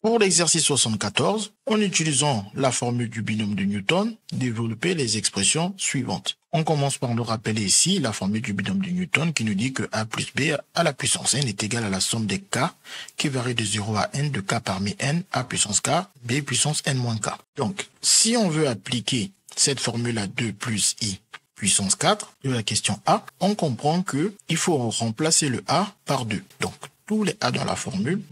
Pour l'exercice 74, en utilisant la formule du binôme de Newton, développer les expressions suivantes. On commence par nous rappeler ici la formule du binôme de Newton qui nous dit que a plus b à la puissance n est égal à la somme des k qui varie de 0 à n de k parmi n a puissance k, b puissance n moins k. Donc, si on veut appliquer cette formule à 2 plus i puissance 4 de la question A, on comprend que il faut remplacer le a par 2. Donc, tous les a dans la formule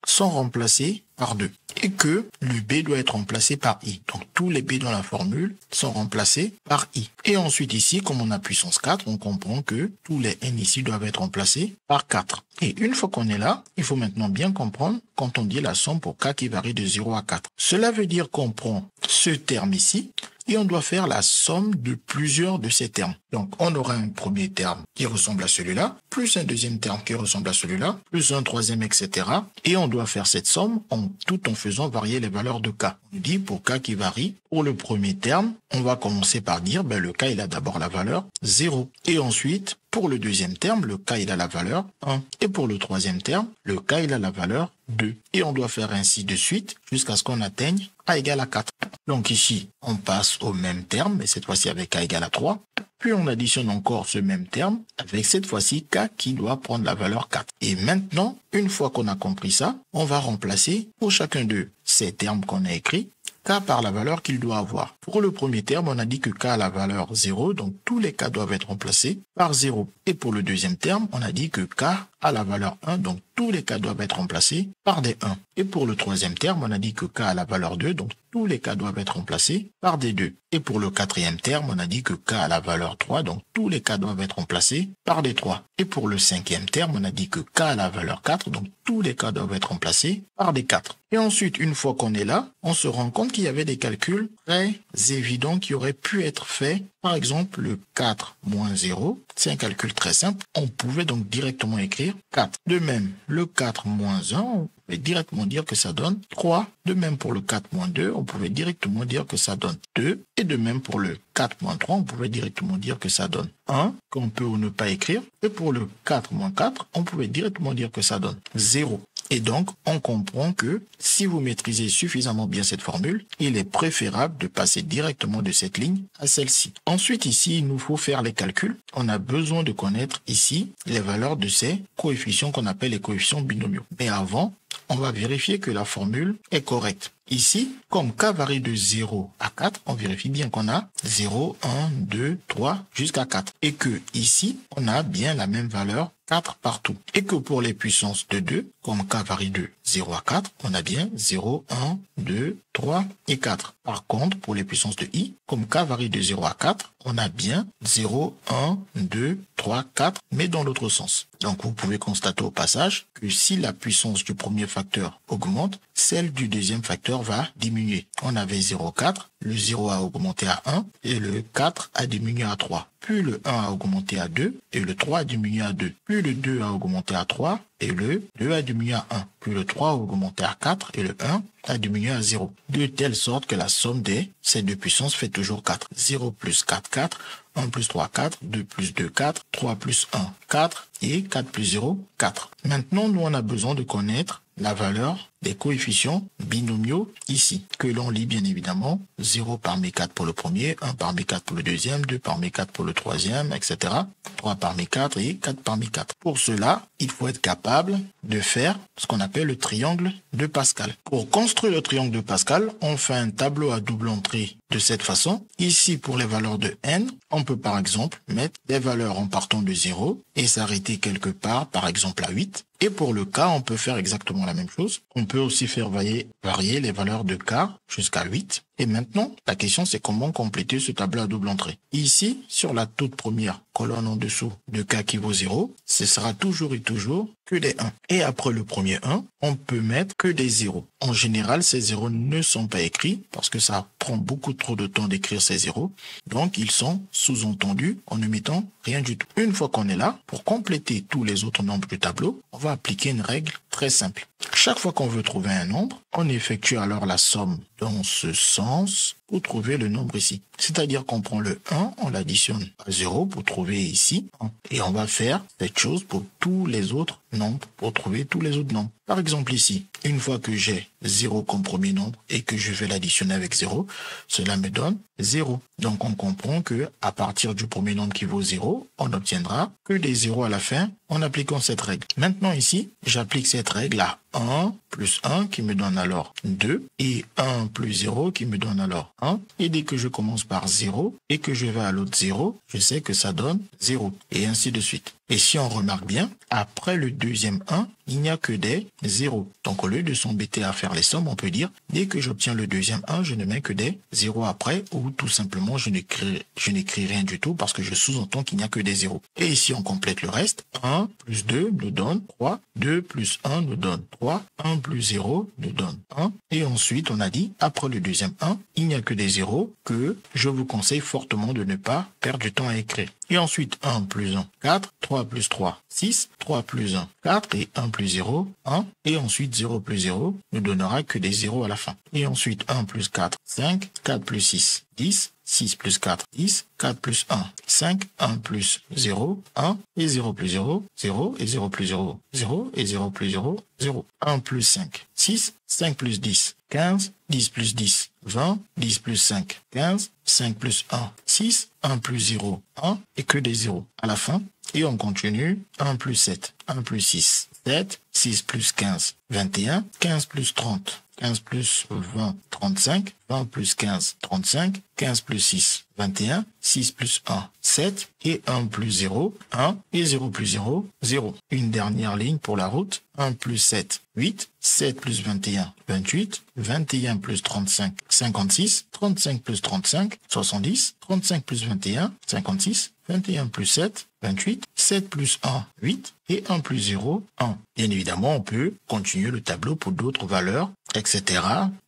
sont remplacés par 2 et que le b doit être remplacé par i. Donc, tous les b dans la formule sont remplacés par i. Et ensuite, ici, comme on a puissance 4, on comprend que tous les n ici doivent être remplacés par 4. Et une fois qu'on est là, il faut maintenant bien comprendre quand on dit la somme pour k qui varie de 0 à 4. Cela veut dire qu'on prend ce terme ici et on doit faire la somme de plusieurs de ces termes. Donc, on aura un premier terme qui ressemble à celui-là, plus un deuxième terme qui ressemble à celui-là, plus un troisième, etc. Et on doit faire cette somme tout en faisant varier les valeurs de k. On dit pour k qui varie, pour le premier terme, on va commencer par dire, le k, il a d'abord la valeur 0. Et ensuite, pour le deuxième terme, le k, il a la valeur 1. Et pour le troisième terme, le k, il a la valeur 2. Et on doit faire ainsi de suite jusqu'à ce qu'on atteigne a égale à 4. Donc ici, on passe au même terme, mais cette fois-ci avec k égale à 3. Puis on additionne encore ce même terme avec cette fois-ci k qui doit prendre la valeur 4. Et maintenant, une fois qu'on a compris ça, on va remplacer pour chacun de ces termes qu'on a écrits k par la valeur qu'il doit avoir. Pour le premier terme, on a dit que k a la valeur 0, donc tous les k doivent être remplacés par 0. Et pour le deuxième terme, on a dit que k a la valeur 1, donc tous les k doivent être remplacés par des 1. Et pour le troisième terme, on a dit que k a la valeur 2, donc tous les k doivent être remplacés par des 2. Et pour le quatrième terme, on a dit que k a la valeur 3, donc tous les k doivent être remplacés par des 3. Et pour le cinquième terme, on a dit que k a la valeur 4, donc tous les k doivent être remplacés par des 4. Et ensuite, une fois qu'on est là, on se rend compte qu'il y avait des calculs très évidents qui auraient pu être faits. Par exemple, le 4 moins 0, c'est un calcul très simple. On pouvait donc directement écrire 4. De même, le 4 moins 1, on pouvait directement dire que ça donne 3. De même pour le 4 moins 2, on pouvait directement dire que ça donne 2. Et de même pour le 4 moins 3, on pouvait directement dire que ça donne 1, qu'on peut ou ne pas écrire. Et pour le 4 moins 4, on pouvait directement dire que ça donne 0. Et donc, on comprend que si vous maîtrisez suffisamment bien cette formule, il est préférable de passer directement de cette ligne à celle-ci. Ensuite, ici, il nous faut faire les calculs. On a besoin de connaître ici les valeurs de ces coefficients qu'on appelle les coefficients binomiaux. Mais avant, on va vérifier que la formule est correcte. Ici, comme k varie de 0 à 4, on vérifie bien qu'on a 0, 1, 2, 3 jusqu'à 4. Et que ici, on a bien la même valeur 4 partout. Et que pour les puissances de 2, comme k varie de 0 à 4, on a bien 0, 1, 2, 3 et 4. Par contre, pour les puissances de i, comme k varie de 0 à 4, on a bien 0, 1, 2, 3, 4, mais dans l'autre sens. Donc, vous pouvez constater au passage que si la puissance du premier facteur augmente, celle du deuxième facteur va diminuer. On avait 0,4, le 0 a augmenté à 1 et le 4 a diminué à 3. Puis le 1 a augmenté à 2 et le 3 a diminué à 2. Puis le 2 a augmenté à 3 et le 2 a diminué à 1. Puis le 3 a augmenté à 4 et le 1 a diminué à 0. De telle sorte que la somme de ces deux puissances fait toujours 4. 0 plus 4, 4. 1 plus 3, 4. 2 plus 2, 4. 3 plus 1, 4. Et 4 plus 0, 4. Maintenant, nous, on a besoin de connaître la valeur des coefficients binomiaux ici, que l'on lit bien évidemment 0 parmi 4 pour le premier, 1 parmi 4 pour le deuxième, 2 parmi 4 pour le troisième, etc. 3 parmi 4 et 4 parmi 4. Pour cela, il faut être capable de faire ce qu'on appelle le triangle de Pascal. Pour construire le triangle de Pascal, on fait un tableau à double entrée de cette façon. Ici, pour les valeurs de n, on peut par exemple mettre des valeurs en partant de 0 et s'arrêter quelque part, par exemple à 8. Et pour le k, on peut faire exactement la même chose. On peut aussi faire varier les valeurs de k jusqu'à 8. Et maintenant, la question c'est comment compléter ce tableau à double entrée. Ici, sur la toute première colonne en dessous de k qui vaut 0, ce sera toujours et toujours que des 1. Et après le premier 1, on peut mettre que des 0. En général, ces 0 ne sont pas écrits parce que ça prend beaucoup trop de temps d'écrire ces 0. Donc, ils sont sous-entendus en ne mettant rien du tout. Une fois qu'on est là, pour compléter tous les autres nombres du tableau, on va appliquer une règle très simple. Chaque fois qu'on veut trouver un nombre, on effectue alors la somme dans ce sens pour trouver le nombre ici. C'est-à-dire qu'on prend le 1, on l'additionne à 0 pour trouver ici, et on va faire cette chose pour tous les autres nombre pour trouver tous les autres nombres. Par exemple ici, une fois que j'ai 0 comme premier nombre et que je vais l'additionner avec 0, cela me donne 0. Donc on comprend que à partir du premier nombre qui vaut 0, on n'obtiendra que des 0 à la fin en appliquant cette règle. Maintenant ici, j'applique cette règle à 1 plus 1 qui me donne alors 2 et 1 plus 0 qui me donne alors 1. Et dès que je commence par 0 et que je vais à l'autre 0, je sais que ça donne 0 et ainsi de suite. Et si on remarque bien, après le deuxième 1, il n'y a que des 0. Donc au lieu de s'embêter à faire les sommes, on peut dire, dès que j'obtiens le deuxième 1, je ne mets que des 0 après ou tout simplement je n'écris rien du tout parce que je sous-entends qu'il n'y a que des 0. Et ici on complète le reste. 1 plus 2 nous donne 3, 2 plus 1 nous donne 3, 1 plus 0 nous donne 1. Et ensuite on a dit, après le deuxième 1, il n'y a que des 0 que je vous conseille fortement de ne pas perdre du temps à écrire. Et ensuite 1 plus 1, 4, 3 plus 3, 6, 3 plus 1, 4 et 1 plus 0, 1. Et ensuite 0 plus 0 ne donnera que des 0 à la fin. Et ensuite 1 plus 4, 5, 4 plus 6, 10, 6 plus 4, 10, 4 plus 1, 5, 1 plus 0, 1, et 0 plus 0, 0, et 0 plus 0, 0, et 0 plus 0, 0. 1 plus 5, 6, 5 plus 10, 15, 10 plus 10, 20, 10 plus 5, 15, 5 plus 1, 6, 1 plus 0, 1, et que des 0 à la fin. Et on continue, 1 plus 7, 1 plus 6, 7, 6 plus 15, 21, 15 plus 30, 15 plus 20, 35, 20 plus 15, 35, 15 plus 6, 21, 6 plus 1, 7, et 1 plus 0, 1, et 0 plus 0, 0. Une dernière ligne pour la route, 1 plus 7, 8, 7 plus 21, 28, 21 plus 35, 56, 35 plus 35, 70, 35 plus 21, 56, 21 plus 7, 28, 7 plus 1, 8, et 1 plus 0, 1. Bien évidemment, on peut continuer le tableau pour d'autres valeurs, etc.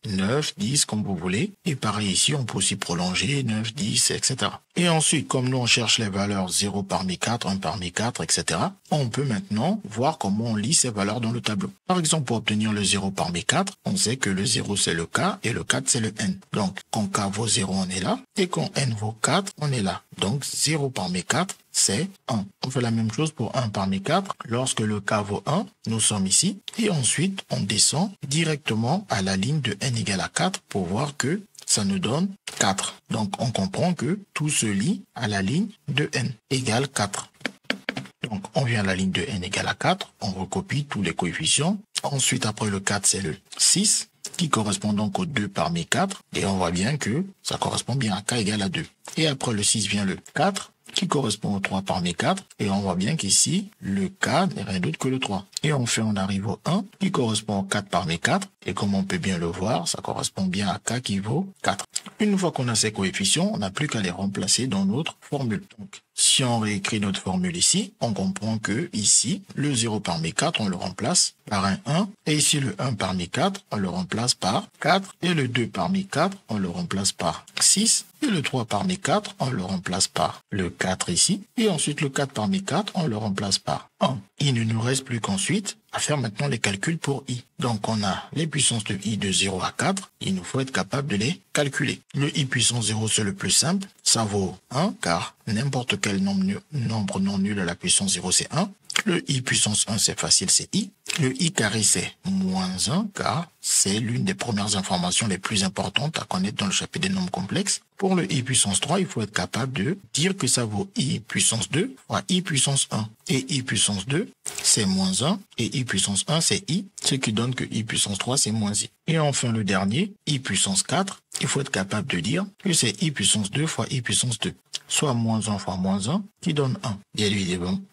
9, 10, comme vous voulez. Et pareil ici, on peut aussi prolonger 9, 10, etc. Et ensuite, comme nous, on cherche les valeurs 0 parmi 4, 1 parmi 4, etc., on peut maintenant voir comment on lit ces valeurs dans le tableau. Par exemple, pour obtenir le 0 parmi 4, on sait que le 0, c'est le K et le 4, c'est le N. Donc, quand K vaut 0, on est là. Et quand N vaut 4, on est là. Donc, 0 parmi 4, c'est 1. On fait la même chose pour 1 parmi 4. Lorsque le K vaut 1, nous sommes ici. Et ensuite, on descend directement à la ligne de N égale à 4 pour voir que ça nous donne 4. Donc, on comprend que tout se lie à la ligne de N égale 4. Donc, on vient à la ligne de N égale à 4. On recopie tous les coefficients. Ensuite, après le 4, c'est le 6 qui correspond donc au 2 parmi 4. Et on voit bien que ça correspond bien à K égale à 2. Et après le 6 vient le 4 qui correspond au 3 parmi 4. Et on voit bien qu'ici, le K n'est rien d'autre que le 3. Et enfin, on arrive au 1 qui correspond au 4 parmi 4. Et comme on peut bien le voir, ça correspond bien à K qui vaut 4. Une fois qu'on a ces coefficients, on n'a plus qu'à les remplacer dans notre formule. Donc, si on réécrit notre formule ici, on comprend que ici, le 0 parmi 4, on le remplace par un 1. Et ici, le 1 parmi 4, on le remplace par 4. Et le 2 parmi 4, on le remplace par 6. Et le 3 parmi 4, on le remplace par le 4 ici. Et ensuite, le 4 parmi 4, on le remplace par 1. Il ne nous reste plus qu'ensuite à faire maintenant les calculs pour i. Donc, on a les puissances de i de 0 à 4. Il nous faut être capable de les calculer. Le i puissance 0, c'est le plus simple. Ça vaut 1, car n'importe quel nombre non nul à la puissance 0, c'est 1. Le i puissance 1, c'est facile, c'est i. Le i carré, c'est moins 1, car c'est l'une des premières informations les plus importantes à connaître dans le chapitre des nombres complexes. Pour le i puissance 3, il faut être capable de dire que ça vaut i puissance 2 fois i puissance 1. Et i puissance 2, c'est moins 1, et i puissance 1, c'est i, ce qui donne que i puissance 3, c'est moins i. Et enfin, le dernier, i puissance 4, il faut être capable de dire que c'est i puissance 2 fois i puissance 2, soit moins 1 fois moins 1, qui donne 1.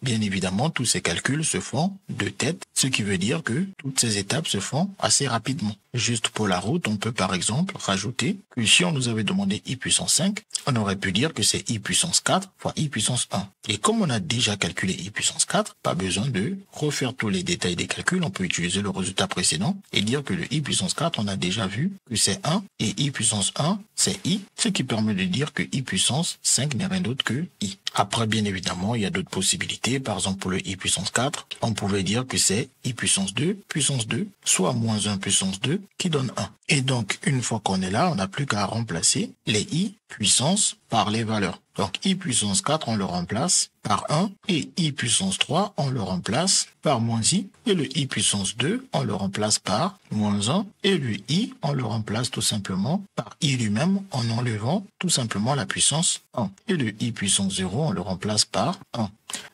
Bien évidemment, tous ces calculs se font de tête, ce qui veut dire que toutes ces étapes se font assez rapidement. Juste pour la route, on peut par exemple rajouter que si on nous avait demandé i puissance 5, on aurait pu dire que c'est i puissance 4 fois i puissance 1. Et comme on a déjà calculé i puissance 4, pas besoin de refaire tous les détails des calculs, on peut utiliser le résultat précédent et dire que le i puissance 4, on a déjà vu que c'est 1 et i puissance 1, c'est i, ce qui permet de dire que i puissance 5 n'est rien d'autre que i. Après, bien évidemment, il y a d'autres possibilités. Par exemple, pour le i puissance 4, on pouvait dire que c'est i puissance 2, soit moins 1 puissance 2, qui donne 1. Et donc, une fois qu'on est là, on n'a plus qu'à remplacer les i puissance par les valeurs. Donc, i puissance 4, on le remplace par par 1 et I puissance 3, on le remplace par moins I et le I puissance 2, on le remplace par moins 1 et le I, on le remplace tout simplement par I lui-même en enlevant tout simplement la puissance 1 et le I puissance 0, on le remplace par 1.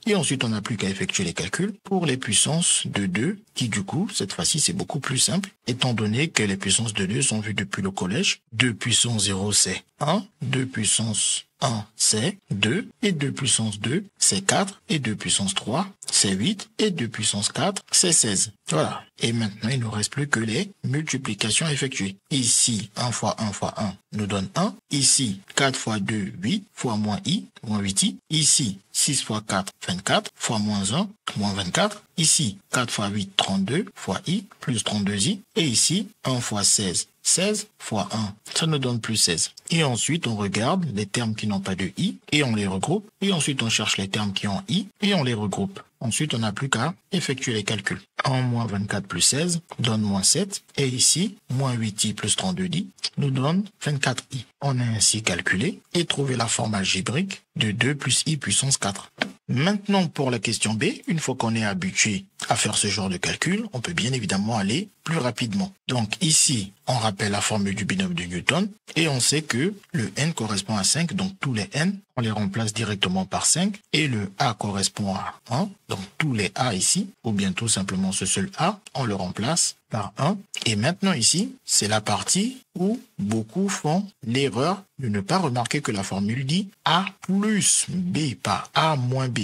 Et ensuite, on n'a plus qu'à effectuer les calculs pour les puissances de 2, qui du coup, cette fois-ci, c'est beaucoup plus simple, étant donné que les puissances de 2 sont vues depuis le collège. 2 puissance 0, c'est 1, 2 puissance 1, c'est 2, et 2 puissance 2, c'est 4, et 2 puissance 3, c'est 8, et 2 puissance 4, c'est 16. Voilà. Et maintenant, il ne nous reste plus que les multiplications effectuées. Ici, 1 fois 1 fois 1 nous donne 1. Ici, 4 fois 2, 8, fois moins I, moins 8I. Ici, 6 fois 4, 24, fois moins 1, moins 24. Ici, 4 fois 8, 32, fois I, plus 32I. Et ici, 1 fois 16, 16 fois 1, ça nous donne plus 16. Et ensuite, on regarde les termes qui n'ont pas de I et on les regroupe. Et ensuite, on cherche les termes qui ont I et on les regroupe. Ensuite, on n'a plus qu'à effectuer les calculs. 1 moins 24 plus 16 donne moins 7. Et ici, moins 8i plus 32i nous donne 24i. On a ainsi calculé et trouvé la forme algébrique de 2 plus i puissance 4. Maintenant, pour la question B, une fois qu'on est habitué à faire ce genre de calcul, on peut bien évidemment aller plus rapidement. Donc ici, on rappelle la formule du binôme de Newton et on sait que le n correspond à 5, donc tous les n, on les remplace directement par 5 et le a correspond à 1, donc tous les a ici, ou bien tout simplement ce seul a, on le remplace par 1. Et maintenant ici, c'est la partie où beaucoup font l'erreur de ne pas remarquer que la formule dit a plus b, pas a moins b.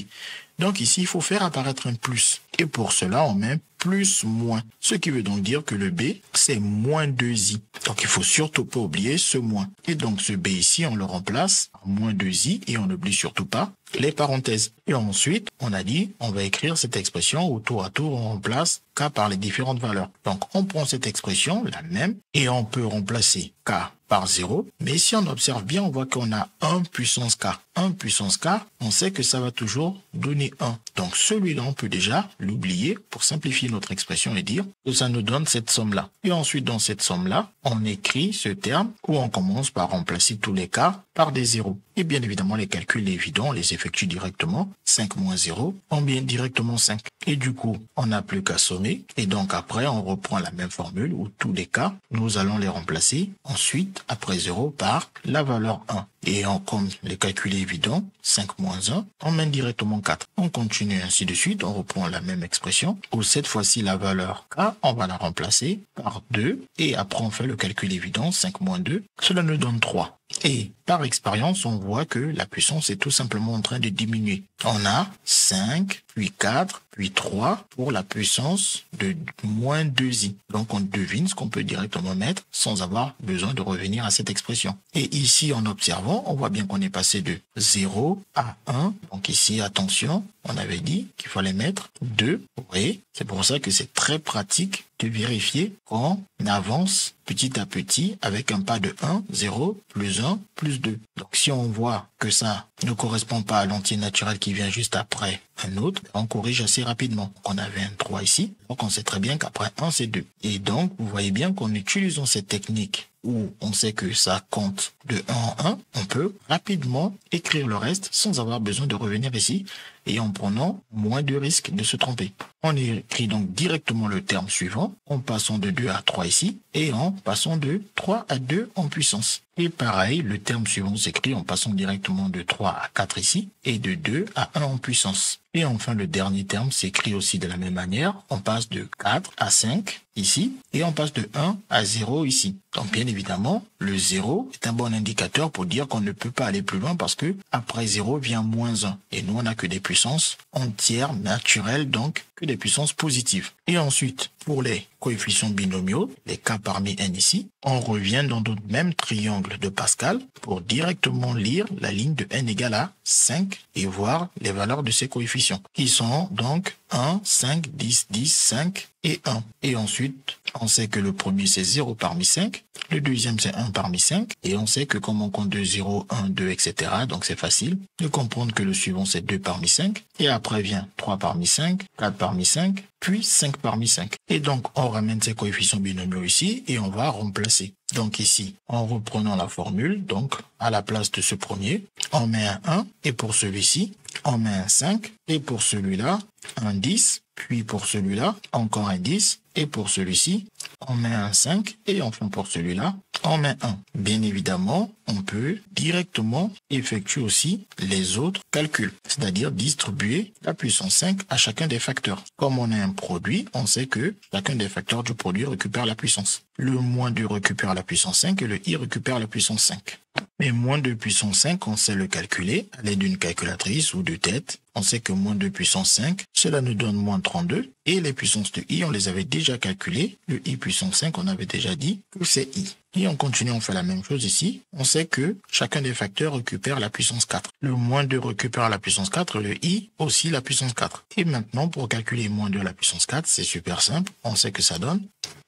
Donc ici, il faut faire apparaître un plus. Et pour cela, on met plus moins. Ce qui veut donc dire que le b, c'est moins 2i. Donc il faut surtout pas oublier ce moins. Et donc ce b ici, on le remplace par moins 2i et on n'oublie surtout pas les parenthèses. Et ensuite, on a dit, on va écrire cette expression où tour à tour, on remplace k par les différentes valeurs. Donc on prend cette expression, la même, et on peut remplacer k par 0. Mais si on observe bien, on voit qu'on a 1 puissance k. 1 puissance k, on sait que ça va toujours donner 1. Donc celui-là, on peut déjà l'oublier pour simplifier notre expression et dire que ça nous donne cette somme-là. Et ensuite, dans cette somme-là, on écrit ce terme où on commence par remplacer tous les k par des zéros. Et bien évidemment, les calculs évidents, on les effectue directement. 5 moins 0, on vient directement 5. Et du coup, on n'a plus qu'à sommer. Et donc après, on reprend la même formule où tous les cas, nous allons les remplacer ensuite, après 0, par la valeur 1. Et comme les calculs évidents, 5 moins 1, on mène directement 4. On continue ainsi de suite, on reprend la même expression, où cette fois-ci la valeur k, on va la remplacer par 2, et après on fait le calcul évident, 5 moins 2, cela nous donne 3. Et par expérience, on voit que la puissance est tout simplement en train de diminuer. On a 5, puis 4, puis 3 pour la puissance de moins 2i. Donc on devine ce qu'on peut directement mettre sans avoir besoin de revenir à cette expression. Et ici, en observant, on voit bien qu'on est passé de 0 à 1. Donc ici, attention, on avait dit qu'il fallait mettre 2. Vous voyez, c'est pour ça que c'est très pratique de vérifier qu'on avance petit à petit avec un pas de 1, 0, plus 1, plus 2. Donc si on voit que ça ne correspond pas à l'entier naturel qui vient juste après un autre, on corrige assez rapidement. On avait un 3 ici, donc on sait très bien qu'après 1, c'est 2. Et donc, vous voyez bien qu'en utilisant cette technique où on sait que ça compte de 1 en 1, on peut rapidement écrire le reste sans avoir besoin de revenir ici et en prenant moins de risques de se tromper. On écrit donc directement le terme suivant en passant de 2 à 3 ici et en passant de 3 à 2 en puissance. Et pareil, le terme suivant s'écrit en passant directement de 3 à 4 ici et de 2 à 1 en puissance. Et enfin, le dernier terme s'écrit aussi de la même manière. On passe de 4 à 5 ici et on passe de 1 à 0 ici. Donc bien évidemment, le 0 est un bon indicateur pour dire qu'on ne peut pas aller plus loin parce que après 0 vient moins 1. Et nous, on n'a que des puissances entières, naturelles, donc que des puissances positives. Et ensuite, pour les coefficients binomiaux, les k parmi n ici, on revient dans notre même triangle de Pascal pour directement lire la ligne de n égale à 5 et voir les valeurs de ces coefficients qui sont donc 1, 5, 10, 10, 5 et 1. Et ensuite, on sait que le premier c'est 0 parmi 5, le deuxième c'est 1 parmi 5 et on sait que comme on compte de 0, 1, 2, etc. donc c'est facile de comprendre que le suivant c'est 2 parmi 5 et après vient 3 parmi 5, 4 parmi 5, puis 5 parmi 5. Et donc on ramène ces coefficients binomiaux ici et on va remplacer. Donc ici, en reprenant la formule, donc à la place de ce premier, on met un 1 et pour celui-ci, on met un 5 et pour celui-là, un 10, puis pour celui-là, encore un 10 et pour celui-ci, on met un 5 et enfin pour celui-là, on met 1. Bien évidemment, on peut directement effectuer aussi les autres calculs, c'est-à-dire distribuer la puissance 5 à chacun des facteurs. Comme on a un produit, on sait que chacun des facteurs du produit récupère la puissance. Le moins 2 récupère la puissance 5 et le i récupère la puissance 5. Mais moins 2 puissance 5, on sait le calculer à l'aide d'une calculatrice ou de tête. On sait que moins 2 puissance 5, cela nous donne moins 32. Et les puissances de i, on les avait déjà calculées. Le i puissance 5, on avait déjà dit que c'est i. Et on continue, on fait la même chose ici. On sait que chacun des facteurs récupère la puissance 4. Le moins 2 récupère la puissance 4, le i aussi la puissance 4. Et maintenant, pour calculer moins 2 à la puissance 4, c'est super simple. On sait que ça donne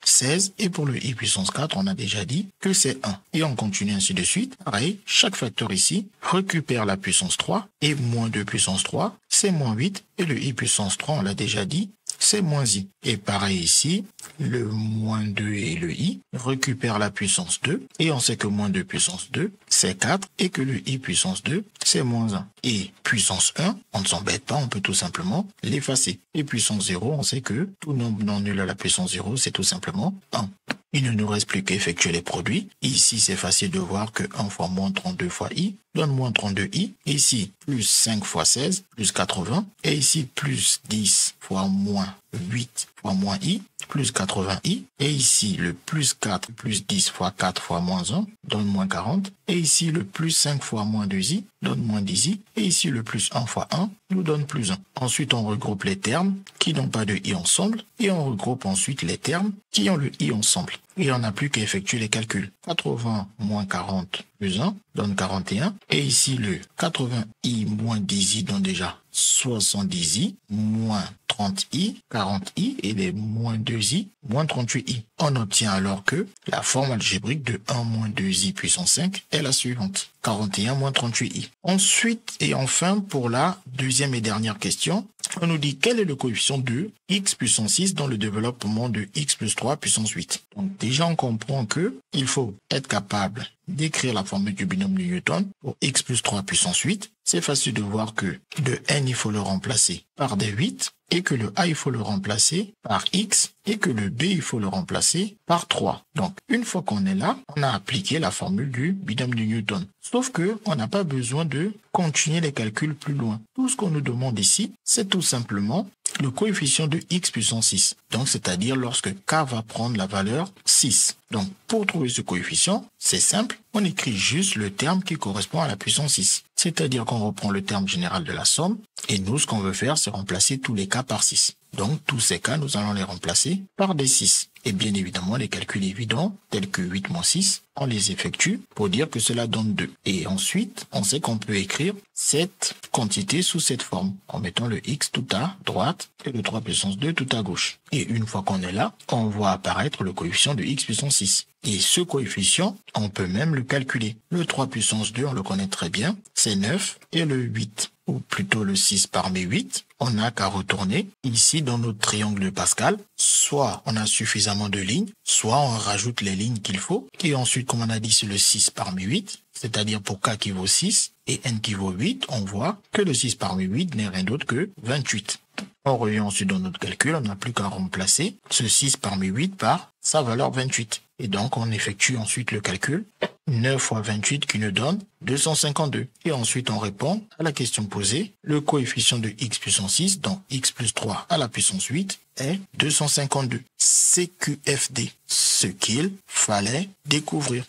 16. Et pour le i puissance 4, on a déjà dit que c'est 1. Et on continue ainsi de suite. Pareil, chaque facteur ici récupère la puissance 3. Et moins 2 puissance 3, c'est moins 8. Et le i puissance 3, on l'a déjà dit, c'est moins i. Et pareil ici, le moins 2 et le i récupèrent la puissance 2. Et on sait que moins 2 puissance 2, c'est 4. Et que le i puissance 2, c'est moins 1. Et puissance 1, on ne s'embête pas, on peut tout simplement l'effacer. Et puissance 0, on sait que tout nombre non nul à la puissance 0, c'est tout simplement 1. Il ne nous reste plus qu'à effectuer les produits. Ici, c'est facile de voir que 1 fois moins 32 fois i donne moins 32i. Ici, plus 5 fois 16, plus 80. Et ici, plus 10 fois moins 8 fois moins i, plus 80i. Et ici, le plus 4, plus 10 fois 4 fois moins 1 donne moins 40. Et ici, le plus 5 fois moins 2i donne moins 10i. Et ici, le plus 1 fois 1 nous donne plus 1. Ensuite, on regroupe les termes qui n'ont pas de i ensemble. Et on regroupe ensuite les termes qui ont le i ensemble. Et on n'a plus qu'à effectuer les calculs. 80 moins 40 plus 1 donne 41. Et ici, le 80i moins 10i donne déjà 70i moins 30i, 40i et les moins 2i, moins 38i. On obtient alors que la forme algébrique de 1 moins 2i puissance 5 est la suivante. 41 moins 38i. Ensuite et enfin, pour la deuxième et dernière question, on nous dit quel est le coefficient de x puissance 6 dans le développement de x plus 3 puissance 8. Donc déjà, on comprend que il faut être capable d'écrire la formule du binôme de Newton pour x plus 3 puissance 8. C'est facile de voir que le n, il faut le remplacer par des 8 et que le a, il faut le remplacer par x et que le b, il faut le remplacer par 3. Donc, une fois qu'on est là, on a appliqué la formule du binôme de Newton. Sauf que on n'a pas besoin de continuer les calculs plus loin. Tout ce qu'on nous demande ici, c'est tout simplement le coefficient de x puissance 6. Donc, c'est-à-dire lorsque k va prendre la valeur 6. Donc, pour trouver ce coefficient, c'est simple. On écrit juste le terme qui correspond à la puissance 6. C'est-à-dire qu'on reprend le terme général de la somme. Et nous, ce qu'on veut faire, c'est remplacer tous les cas par 6. Donc, tous ces cas, nous allons les remplacer par des 6. Et bien évidemment, les calculs évidents, tels que 8 moins 6, on les effectue pour dire que cela donne 2. Et ensuite, on sait qu'on peut écrire cette quantité sous cette forme, en mettant le x tout à droite et le 3 puissance 2 tout à gauche. Et une fois qu'on est là, on voit apparaître le coefficient de x puissance 6. Et ce coefficient, on peut même le calculer. Le 3 puissance 2, on le connaît très bien, c'est 9, et le 8, ou plutôt le 6 parmi 8, on n'a qu'à retourner ici dans notre triangle de Pascal. Soit on a suffisamment de lignes, soit on rajoute les lignes qu'il faut. Et ensuite, comme on a dit, c'est le 6 parmi 8, c'est-à-dire pour k qui vaut 6 et n qui vaut 8, on voit que le 6 parmi 8 n'est rien d'autre que 28. On revient ensuite dans notre calcul, on n'a plus qu'à remplacer ce 6 parmi 8 par sa valeur 28. Et donc, on effectue ensuite le calcul. 9 fois 28 qui nous donne 252. Et ensuite, on répond à la question posée. Le coefficient de x puissance 6, donc x plus 3 à la puissance 8, est 252. CQFD, ce qu'il fallait découvrir.